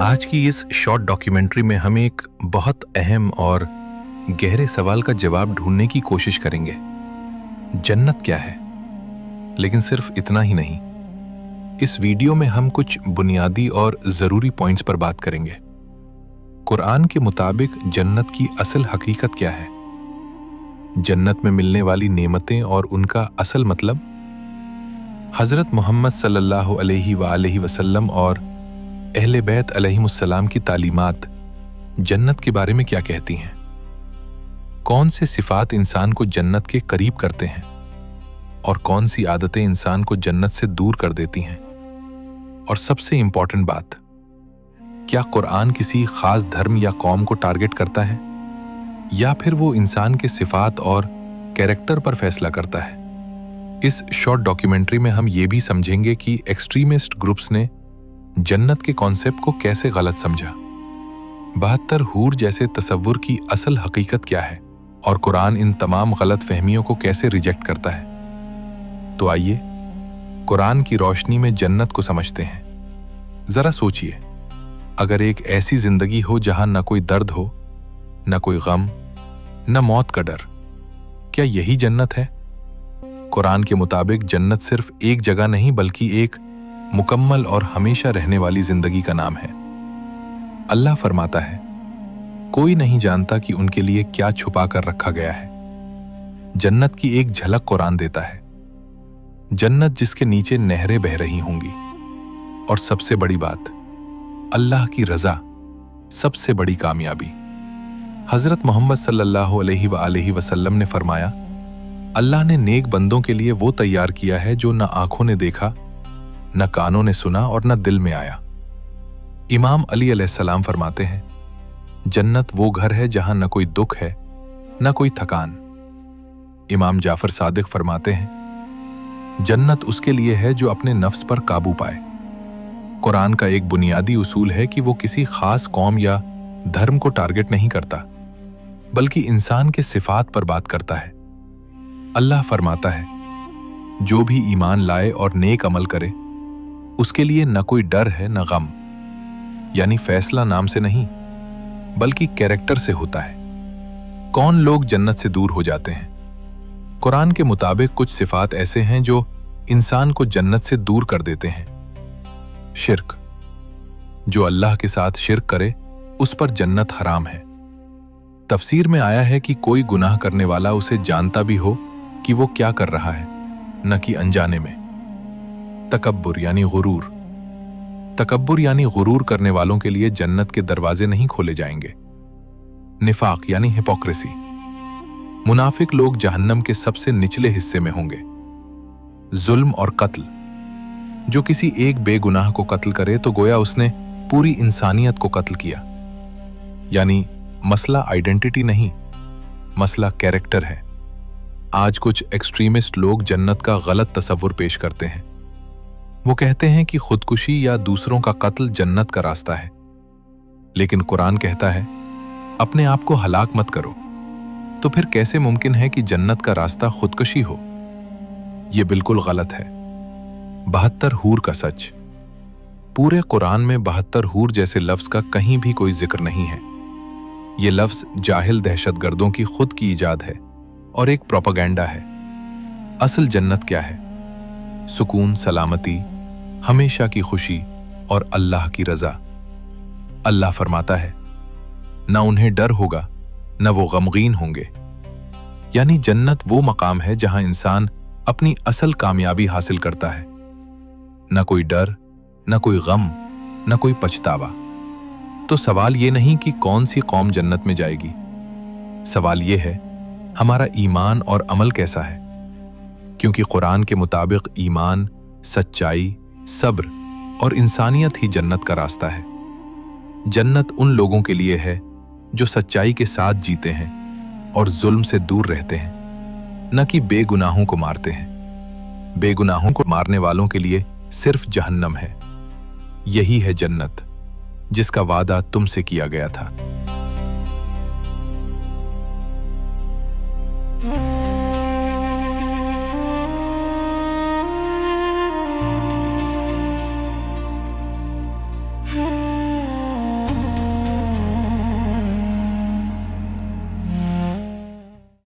आज की इस शॉर्ट डॉक्यूमेंट्री में हम एक बहुत अहम और गहरे सवाल का जवाब ढूंढने की कोशिश करेंगे। जन्नत क्या है? लेकिन सिर्फ इतना ही नहीं, इस वीडियो में हम कुछ बुनियादी और ज़रूरी पॉइंट्स पर बात करेंगे। कुरान के मुताबिक जन्नत की असल हकीकत क्या है? जन्नत में मिलने वाली नेमतें और उनका असल मतलब। हज़रत मोहम्मद सल्लल्लाहु अलैहि वसल्लम और अहले बैत अलैहिमुस्सलाम की तालीमात जन्नत के बारे में क्या कहती हैं? कौन से सिफात इंसान को जन्नत के करीब करते हैं और कौन सी आदतें इंसान को जन्नत से दूर कर देती हैं? और सबसे इंपॉर्टेंट बात, क्या कुरान किसी खास धर्म या कौम को टारगेट करता है या फिर वो इंसान के सिफात और कैरेक्टर पर फैसला करता है? इस शॉर्ट डॉक्यूमेंट्री में हम ये भी समझेंगे कि एक्सट्रीमिस्ट ग्रुप्स ने जन्नत के कॉन्सेप्ट को कैसे गलत समझा, 72 हूर जैसे तसव्वुर की असल हकीकत क्या है और कुरान इन तमाम गलत फहमियों को कैसे रिजेक्ट करता है। तो आइए कुरान की रोशनी में जन्नत को समझते हैं। जरा सोचिए, अगर एक ऐसी जिंदगी हो जहां न कोई दर्द हो, न कोई गम, न मौत का डर, क्या यही जन्नत है? कुरान के मुताबिक जन्नत सिर्फ एक जगह नहीं बल्कि एक मुकम्मल और हमेशा रहने वाली जिंदगी का नाम है। अल्लाह फरमाता है, कोई नहीं जानता कि उनके लिए क्या छुपा कर रखा गया है। जन्नत की एक झलक कुरान देता है, जन्नत जिसके नीचे नहरें बह रही होंगी। और सबसे बड़ी बात, अल्लाह की रजा सबसे बड़ी कामयाबी। हजरत मोहम्मद सल्लल्लाहु अलैहि वसल्लम ने फरमाया, अल्लाह ने नेक बंदों के लिए वो तैयार किया है जो न आंखों ने देखा, न कानों ने सुना और न दिल में आया। इमाम अली अलैहिस्सलाम फरमाते हैं, जन्नत वो घर है जहां न कोई दुख है न कोई थकान। इमाम जाफर सादिक फरमाते हैं, जन्नत उसके लिए है जो अपने नफ्स पर काबू पाए। कुरान का एक बुनियादी उसूल है कि वो किसी खास कौम या धर्म को टारगेट नहीं करता, बल्कि इंसान के सिफात पर बात करता है। अल्लाह फरमाता है, जो भी ईमान लाए और नेक अमल करे उसके लिए न कोई डर है न गम। यानी फैसला नाम से नहीं बल्कि कैरेक्टर से होता है। कौन लोग जन्नत से दूर हो जाते हैं? कुरान के मुताबिक कुछ सिफात ऐसे हैं जो इंसान को जन्नत से दूर कर देते हैं। शिर्क, जो अल्लाह के साथ शिर्क करे उस पर जन्नत हराम है। तफसीर में आया है कि कोई गुनाह करने वाला उसे जानता भी हो कि वो क्या कर रहा है, न कि अनजाने में। तकब्बुर यानी गुरूर, तकब्बुर यानी गुरूर करने वालों के लिए जन्नत के दरवाजे नहीं खोले जाएंगे। निफाक यानी हिपोक्रेसी, मुनाफिक लोग जहन्नम के सबसे निचले हिस्से में होंगे। जुल्म और कत्ल, जो किसी एक बेगुनाह को कत्ल करे तो गोया उसने पूरी इंसानियत को कत्ल किया। यानी मसला आइडेंटिटी नहीं, मसला कैरेक्टर है। आज कुछ एक्सट्रीमिस्ट लोग जन्नत का गलत तसव्वुर पेश करते हैं। वो कहते हैं कि खुदकुशी या दूसरों का कत्ल जन्नत का रास्ता है, लेकिन कुरान कहता है, अपने आप को हलाक मत करो। तो फिर कैसे मुमकिन है कि जन्नत का रास्ता खुदकुशी हो? यह बिल्कुल गलत है। 72 हूर का सच, पूरे कुरान में 72 हूर जैसे लफ्ज का कहीं भी कोई जिक्र नहीं है। ये लफ्ज जाहिल दहशतगर्दों की खुद की इजाद है और एक प्रोपेगेंडा है। असल जन्नत क्या है? सुकून, सलामती, हमेशा की खुशी और अल्लाह की रजा। अल्लाह फरमाता है, ना उन्हें डर होगा न वो गमगीन होंगे। यानी जन्नत वो मकाम है जहां इंसान अपनी असल कामयाबी हासिल करता है। न कोई डर, न कोई गम, न कोई पछतावा। तो सवाल ये नहीं कि कौन सी कौम जन्नत में जाएगी, सवाल ये है हमारा ईमान और अमल कैसा है। क्योंकि कुरान के मुताबिक ईमान, सच्चाई, सब्र और इंसानियत ही जन्नत का रास्ता है। जन्नत उन लोगों के लिए है जो सच्चाई के साथ जीते हैं और जुल्म से दूर रहते हैं, न कि बेगुनाहों को मारते हैं। बेगुनाहों को मारने वालों के लिए सिर्फ जहन्नम है। यही है जन्नत जिसका वादा तुमसे किया गया था।